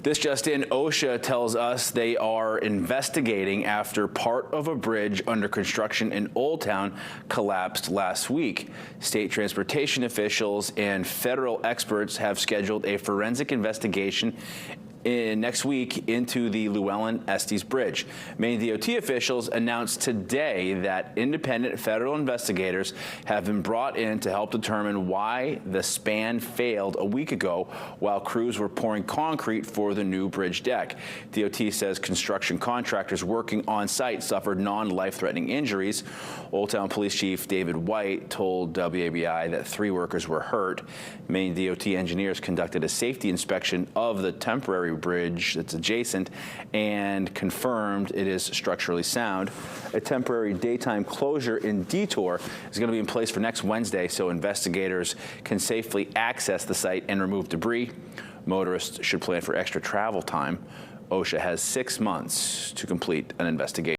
This just in, OSHA tells us they are investigating after part of a bridge under construction in Old Town collapsed last week. State transportation officials and federal experts have scheduled a forensic investigation next week into the Llewellyn-Estes Bridge. Maine DOT officials announced today that independent federal investigators have been brought in to help determine why the span failed a week ago while crews were pouring concrete for the new bridge deck. DOT says construction contractors working on site suffered non-life-threatening injuries. Old Town Police Chief David White told WABI that 3 workers were hurt. Maine DOT engineers conducted a safety inspection of the temporary bridge that's adjacent and confirmed it is structurally sound. A temporary daytime closure in detour is going to be in place for next Wednesday so investigators can safely access the site and remove debris. Motorists should plan for extra travel time. OSHA has 6 months to complete an investigation.